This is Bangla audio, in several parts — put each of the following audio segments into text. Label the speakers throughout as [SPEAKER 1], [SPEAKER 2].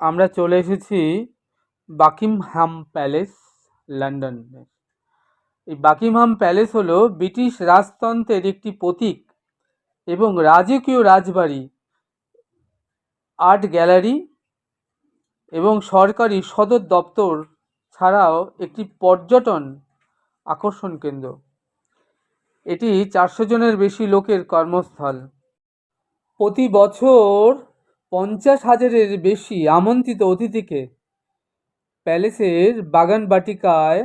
[SPEAKER 1] আমরা চলে এসেছি বাকিংহাম প্যালেস, লন্ডনে। এই বাকিংহাম প্যালেস হলো ব্রিটিশ রাজতন্ত্রের একটি প্রতীক এবং রাজকীয় রাজবাড়ি, আর্ট গ্যালারি এবং সরকারি সদর দপ্তর ছাড়াও একটি পর্যটন আকর্ষণ কেন্দ্র। এটি 400 জনের বেশি লোকের কর্মস্থল। প্রতি বছর 50,000-এর বেশি আমন্ত্রিত অতিথিকে প্যালেসের বাগান বাটিকায়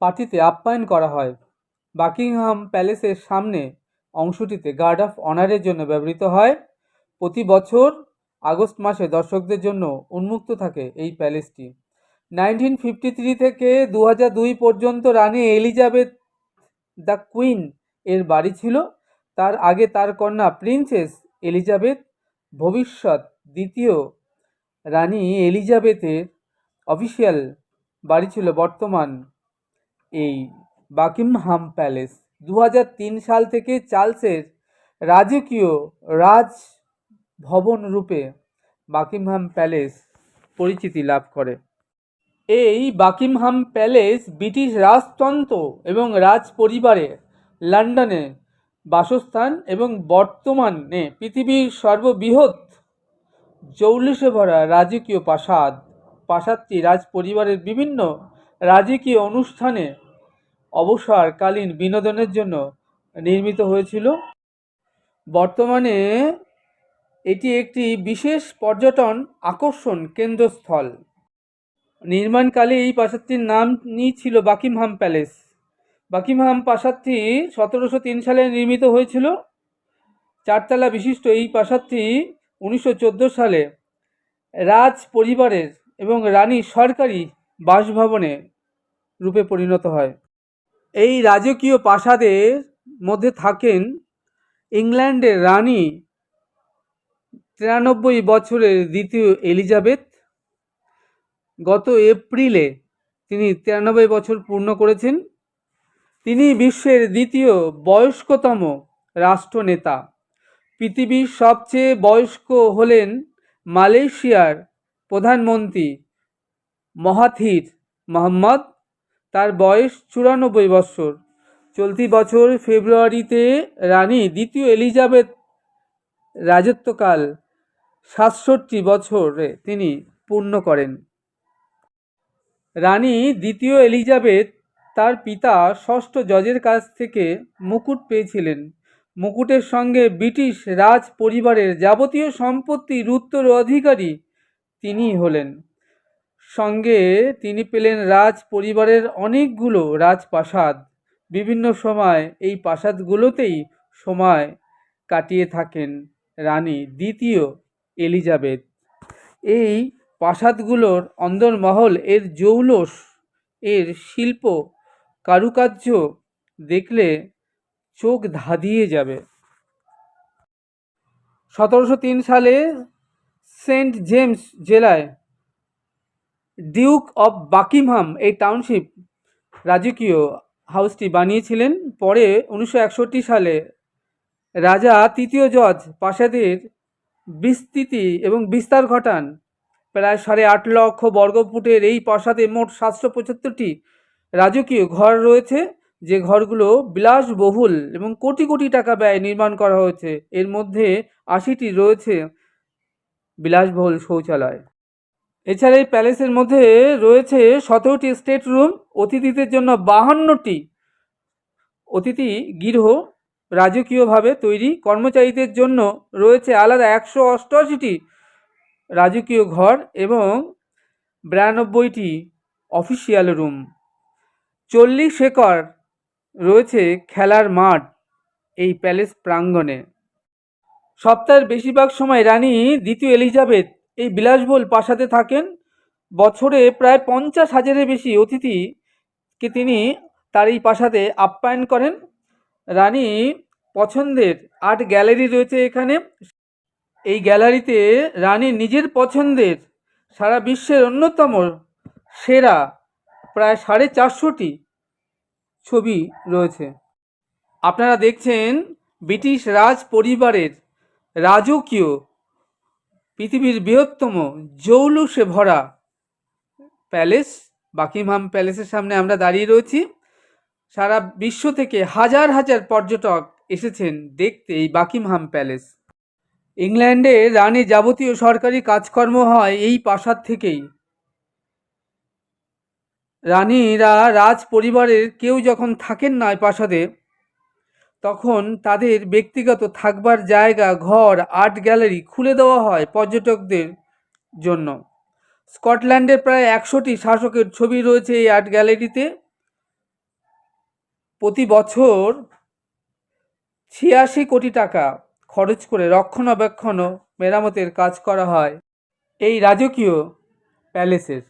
[SPEAKER 1] পার্টিতে আপ্যায়ন করা হয়। বাকিংহাম প্যালেসের সামনে অংশটিতে গার্ড অফ অনারের জন্য ব্যবহৃত হয়। প্রতি বছর আগস্ট মাসে দর্শকদের জন্য উন্মুক্ত থাকে এই প্যালেসটি। 1953 থেকে 2002 পর্যন্ত রানী এলিজাবেথ দ্য কুইন এর বাড়ি ছিল। তার আগে তার কন্যা প্রিন্সেস এলিজাবেথ, ভবিষ্যৎ দ্বিতীয় রানী এলিজাবেথের অফিসিয়াল বাড়ি ছিল বর্তমান এই বাকিংহাম প্যালেস। 2003 সাল থেকে চার্লসের রাজকীয় রাজভবন রূপে বাকিংহাম প্যালেস পরিচিতি লাভ করে। এই বাকিংহাম প্যালেস ব্রিটিশ রাজতন্ত্র এবং রাজ পরিবারের লন্ডনে বাসস্থান এবং বর্তমানে পৃথিবীর সর্ববৃহৎ জৌলুসে ভরা রাজকীয় প্রাসাদ। প্রাসাদটি রাজ পরিবারের বিভিন্ন রাজকীয় অনুষ্ঠানে অবসরকালীন বিনোদনের জন্য নির্মিত হয়েছিল। বর্তমানে এটি একটি বিশেষ পর্যটন আকর্ষণ কেন্দ্রস্থল। নির্মাণকালে এই প্রাসাদটির নাম ছিল বাকিংহাম প্যালেস। বাকিংহাম প্রাসাদটি 1703 সালে নির্মিত হয়েছিল। 4 তলা বিশিষ্ট এই প্রাসাদটি 1914 সালে রাজ পরিবারের এবং রানীর সরকারি বাসভবনে রূপে পরিণত হয়। এই রাজকীয় প্রাসাদের মধ্যে থাকেন ইংল্যান্ডের রানী 93 বছরের দ্বিতীয় এলিজাবেথ। গত এপ্রিলে তিনি 93 বছর পূর্ণ করেছেন। তিনি বিশ্বের দ্বিতীয় বয়স্কতম রাষ্ট্রনেতা। পৃথিবীর সবচেয়ে বয়স্ক হলেন মালয়েশিয়ার প্রধানমন্ত্রী মহাথির মোহাম্মদ। তার বয়স 94 বছর। চলতি বছর ফেব্রুয়ারিতে রানী দ্বিতীয় এলিজাবেথ রাজত্বকাল 67 বছরে তিনি পূর্ণ করেন। রানী দ্বিতীয় এলিজাবেথ তার পিতা ষষ্ঠ জর্জের কাছ থেকে মুকুট পেয়েছিলেন। মুকুটের সঙ্গে ব্রিটিশ রাজ পরিবারের যাবতীয় সম্পত্তির উত্তরাধিকারী তিনিই হলেন। সঙ্গে তিনি পেলেন রাজ পরিবারের অনেকগুলো রাজপ্রাসাদ। বিভিন্ন সময় এই প্রাসাদগুলোতেই সময় কাটিয়ে থাকেন রানী দ্বিতীয় এলিজাবেথ। এই প্রাসাদগুলোর অন্দরমহল, এর জৌলুস, এর শিল্প কারুকার্য দেখলে চোখ ধাঁধিয়ে যাবে। 1703 সালে সেন্ট জেমস জেলায় ডিউক অব বাকিংহাম এই টাউনশিপ রাজকীয় হাউসটি বানিয়েছিলেন। পরে 1961 সালে রাজা তৃতীয় জর্জ প্রাসাদের বিস্তৃতি এবং বিস্তার ঘটান। প্রায় 8.5 লক্ষ বর্গফুটের এই প্রাসাদে মোট 775টি রাজকীয় ঘর রয়েছে, যে ঘরগুলো বিলাসবহুল এবং কোটি কোটি টাকা ব্যয় নির্মাণ করা হয়েছে। এর মধ্যে 80টি রয়েছে বিলাসবহুল শৌচালয়। এছাড়া এই প্যালেসের মধ্যে রয়েছে 17টি স্টেট রুম, অতিথিদের জন্য 52টি অতিথি গৃহ রাজকীয়ভাবে তৈরি, কর্মচারীদের জন্য রয়েছে আলাদা 188টি রাজকীয় ঘর এবং 92টি অফিসিয়াল রুম। 40 একর রয়েছে খেলার মাঠ এই প্যালেস প্রাঙ্গণে। সপ্তাহের বেশিরভাগ সময় রানী দ্বিতীয় এলিজাবেথ এই বিলাসবহুল প্রাসাদে থাকেন। বছরে প্রায় 50,000-এর বেশি অতিথিকে তিনি তার এই প্রাসাদে আপ্যায়ন করেন। রানী পছন্দের আর্ট গ্যালারি রয়েছে এখানে। এই গ্যালারিতে রানীর নিজের পছন্দের সারা বিশ্বের অন্যতম সেরা প্রায় 450টি ছবি রয়েছে। আপনারা দেখছেন ব্রিটিশ রাজ পরিবারের রাজকীয় পৃথিবীর বৃহত্তম জৌলুসে ভরা প্যালেস বাকিংহাম প্যালেসের সামনে আমরা দাঁড়িয়ে রয়েছি। সারা বিশ্ব থেকে হাজার হাজার পর্যটক এসেছেন দেখতে এই বাকিংহাম প্যালেস। ইংল্যান্ডে রানী যাবতীয় সরকারি কাজকর্ম হয় এই প্রাসাদ থেকেই। রানীরা রাজ পরিবারের কেউ যখন থাকেন না প্রাসাদে, তখন তাদের ব্যক্তিগত থাকবার জায়গা, ঘর, আর্ট গ্যালারি খুলে দেওয়া হয় পর্যটকদের জন্য। স্কটল্যান্ডের প্রায় 100টি শাসকের ছবি রয়েছে এই আর্ট গ্যালারিতে। প্রতি বছর 86 কোটি টাকা খরচ করে রক্ষণাবেক্ষণ ও মেরামতের কাজ করা হয় এই রাজকীয় প্যালেসের।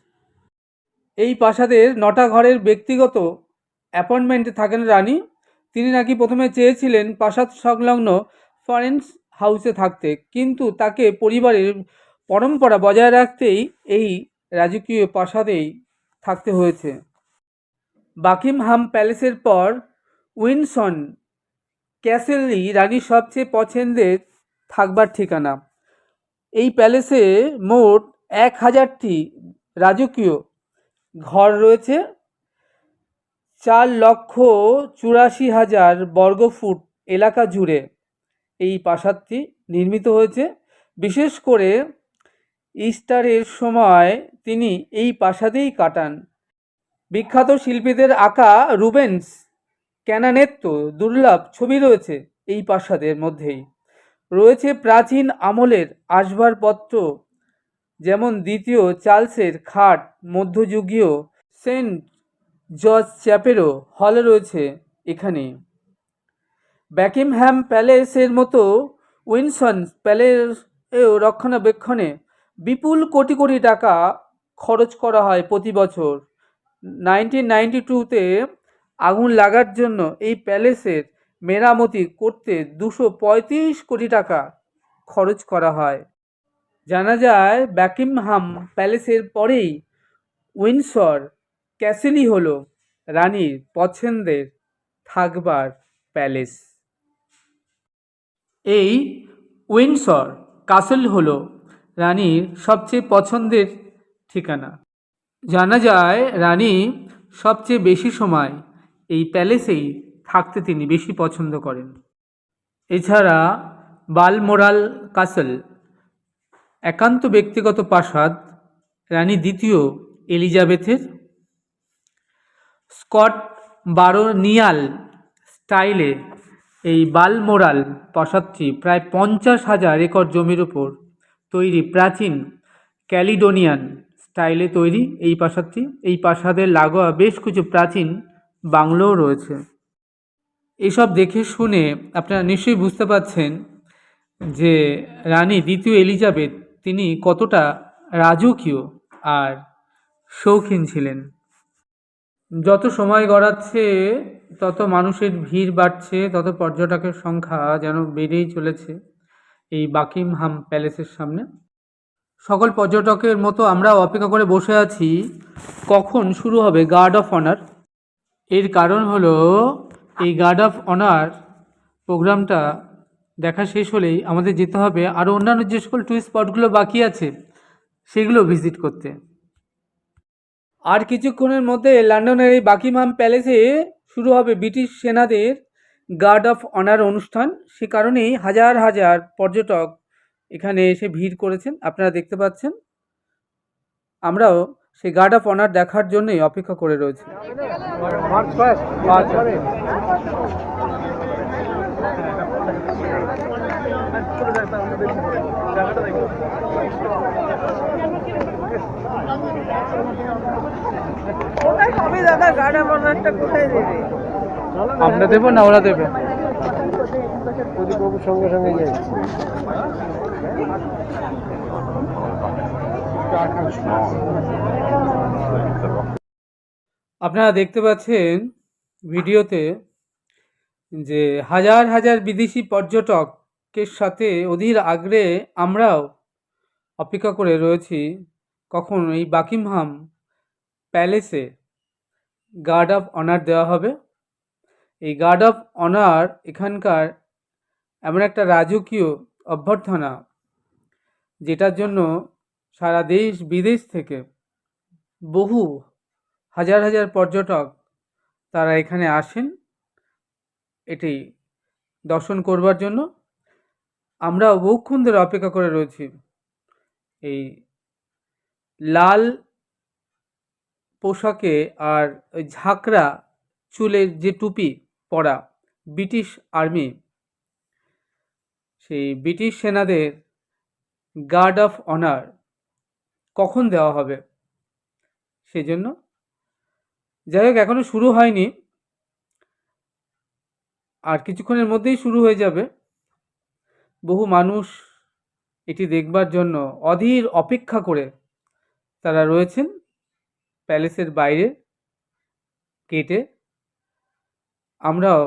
[SPEAKER 1] এই প্রাসাদের 9টা ঘরের ব্যক্তিগত অ্যাপার্টমেন্টে থাকেন রানী। তিনি নাকি প্রথমে চেয়েছিলেন প্রাসাদ সংলগ্ন ফরেন্স হাউসে থাকতে, কিন্তু তাকে পরিবারের পরম্পরা বজায় রাখতেই এই রাজকীয় প্রাসাদেই থাকতে হয়েছে। বাকিংহাম প্যালেসের পর উইন্ডসর ক্যাসেলই রানীর সবচেয়ে পছন্দের থাকবার ঠিকানা। এই প্যালেসে মোট 1000টি রাজকীয় ঘর রয়েছে। 4,84,000 বর্গফুট এলাকা জুড়ে এই প্রাসাদটি নির্মিত হয়েছে। বিশেষ করে ইস্টারের সময় তিনি এই প্রাসাদেই কাটান। বিখ্যাত শিল্পীদের আঁকা রুবেন্স ক্যানানেত্তো দুর্লভ ছবি রয়েছে এই প্রাসাদের মধ্যেই। রয়েছে প্রাচীন আমলের আসবাবপত্র, যেমন দ্বিতীয় চার্লসের খাট, মধ্যযুগীয় সেন্ট জর্জ চ্যাপেলও হল রয়েছে এখানে। বাকিংহাম প্যালেসের মতো উইন্ডসর প্যালেসেও রক্ষণাবেক্ষণে বিপুল কোটি কোটি টাকা খরচ করা হয় প্রতি বছর। 1992-তে আগুন লাগার জন্য এই প্যালেসের মেরামতি করতে 235 কোটি টাকা খরচ করা হয়। জানা যায় বাকিংহাম প্যালেসের পরেই উইন্ডসর ক্যাসেলই হলো রানীর পছন্দের থাকবার প্যালেস। এই উইন্ডসর ক্যাসেল হলো রানীর সবচেয়ে পছন্দের ঠিকানা। জানা যায় রানী সবচেয়ে বেশি সময় এই প্যালেসেই থাকতে তিনি বেশি পছন্দ করেন। এছাড়া বালমোরাল ক্যাসেল একান্ত ব্যক্তিগত প্রাসাদ রানী দ্বিতীয় এলিজাবেথের। স্কট বারোনিয়াল স্টাইলে এই বালমোরাল প্রাসাদটি প্রায় 50,000 একর জমির উপর তৈরি প্রাচীন ক্যালিডোনিয়ান স্টাইলে তৈরি এই প্রাসাদটি। এই প্রাসাদের লাগোয়া বেশ কিছু প্রাচীন বাংলোও রয়েছে। এসব দেখে শুনে আপনারা নিশ্চয়ই বুঝতে পারছেন যে রানী দ্বিতীয় এলিজাবেথ তিনি কতটা রাজকীয় আর শৌখিন ছিলেন। যত সময় গড়াচ্ছে তত মানুষের ভিড় বাড়ছে, তত পর্যটকের সংখ্যা যেন বেড়েই চলেছে এই বাকিংহাম প্যালেসের সামনে। সকল পর্যটকের মতো আমরাও অপেক্ষা করে বসে আছি কখন শুরু হবে গার্ড অফ অনার। এর কারণ হলো এই গার্ড অফ অনার প্রোগ্রামটা দেখা শেষ হলেই আমাদের যেতে হবে আরও অন্যান্য যে সকল টুরিস্ট স্পটগুলো বাকি আছে সেগুলো ভিজিট করতে। আর কিছুক্ষণের মধ্যে লন্ডনের এই বাকিংহাম প্যালেসে শুরু হবে ব্রিটিশ সেনাদের গার্ড অফ অনার অনুষ্ঠান। সে কারণেই হাজার হাজার পর্যটক এখানে এসে ভিড় করেছেন, আপনারা দেখতে পাচ্ছেন। আমরাও সেই গার্ড অফ অনার দেখার জন্যই অপেক্ষা করে রয়েছি। আমরা দেবো না ওরা দেবে? সঙ্গে সঙ্গে যাই। আপনারা দেখতে পাচ্ছেন ভিডিওতে যে হাজার হাজার বিদেশি পর্যটকের সাথে অধীর আগ্রহে আমরাও অপেক্ষা করে রয়েছি কখন এই বাকিংহাম প্যালেসে গার্ড অফ অনার দেওয়া হবে। এই গার্ড অফ অনার এখানকার এমন একটা রাজকীয় অভ্যর্থনা যেটার জন্য সারা দেশ বিদেশ থেকে বহু হাজার হাজার পর্যটক তারা এখানে আসেন এটি দর্শন করবার জন্য। আমরাও বহুক্ষণ ধরে অপেক্ষা করে রয়েছি এই লাল পোশাকে আর ওই ঝাঁকড়া চুলের যে টুপি পরা ব্রিটিশ আর্মি, সেই ব্রিটিশ সেনাদের গার্ড অফ অনার কখন দেওয়া হবে সেজন্য। যাই হোক, এখনো শুরু হয়নি, আর কিছুক্ষণের মধ্যেই শুরু হয়ে যাবে। বহু মানুষ এটি দেখবার জন্য অধীর অপেক্ষা করে তারা রয়েছেন প্যালেসের বাইরে গেটে। আমরাও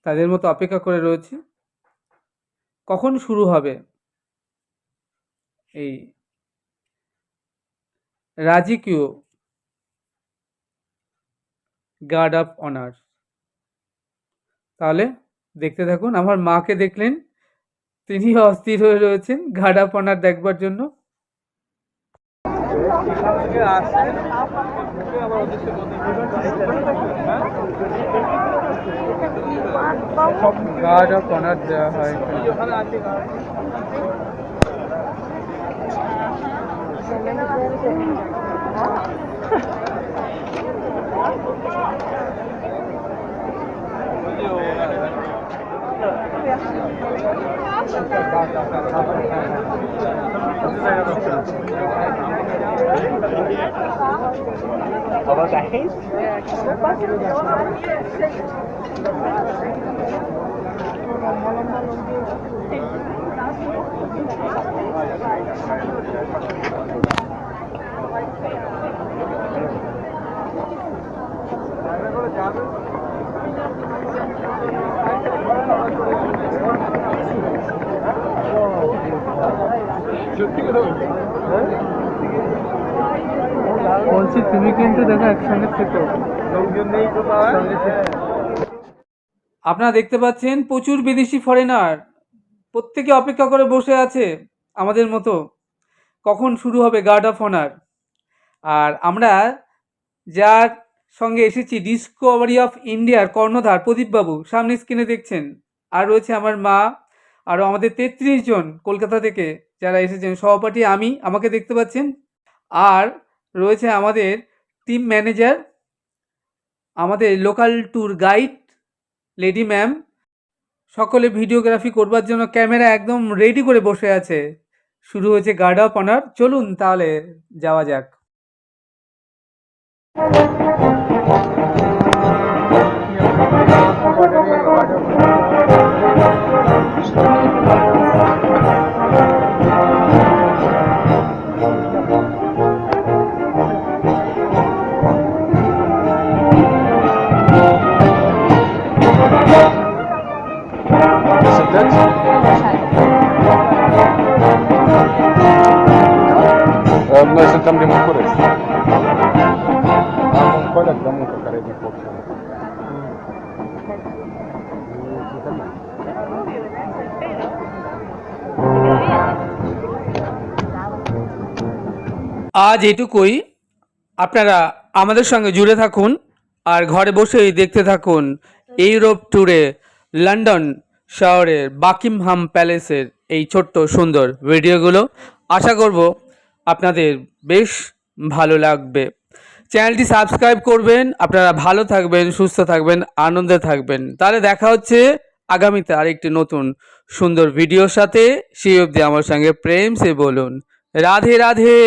[SPEAKER 1] তাদের মতো অপেক্ষা করে রয়েছি কখন শুরু হবে এই রাজকীয় গার্ড অফ অনার। তাহলে দেখতে থাকুন। আমার মাকে দেখলেন, তিনি অস্থির হয়ে রয়েছেন গার্ড অফ অনার দেখবার জন্য। গার্ড অফ অনার দেওয়া হয়। বলছি তুমি কিন্তু দেখো একসঙ্গে থেকো। আপনারা দেখতে পাচ্ছেন প্রচুর বিদেশি ফরেনার, প্রত্যেকে অপেক্ষা করে বসে আছে আমাদের মতো কখন শুরু হবে গার্ড অফ অনার। আর আমরা যার সঙ্গে এসেছি, ডিসকভারি অফ ইন্ডিয়ার কর্ণধার প্রদীপবাবু সামনে স্ক্রিনে দেখছেন, আর রয়েছে আমার মা, আরও আমাদের 33 জন কলকাতা থেকে যারা এসেছেন, সহপাঠী আমি, আমাকে দেখতে পাচ্ছেন। আর রয়েছে আমাদের টিম ম্যানেজার, আমাদের local tour guide lady ma'am, সকলে ভিডিওগ্রাফি করবার জন্য ক্যামেরা একদম রেডি করে বসে আছে। শুরু হয়েছে গার্ড অফ অনার। চলুন তাহলে যাওয়া যাক।
[SPEAKER 2] No es tan de mejores. ¿Cuál es la música que hay por
[SPEAKER 1] আজ এটুকুই। আপনারা আমাদের সঙ্গে জুড়ে থাকুন আর ঘরে বসেই দেখতে থাকুন ইউরোপ ট্যুরে লন্ডন শহরের বাকিংহাম প্যালেসের এই ছোট্ট সুন্দর ভিডিওগুলো। আশা করব আপনাদের বেশ ভালো লাগবে। চ্যানেলটি সাবস্ক্রাইব করবেন। আপনারা ভালো থাকবেন, সুস্থ থাকবেন, আনন্দে থাকবেন। তাহলে দেখা হচ্ছে আগামীতে আরেকটি নতুন সুন্দর ভিডিওর সাথে। সেই অবধি আমার সঙ্গে প্রেম সে বলুন রাধে রাধে।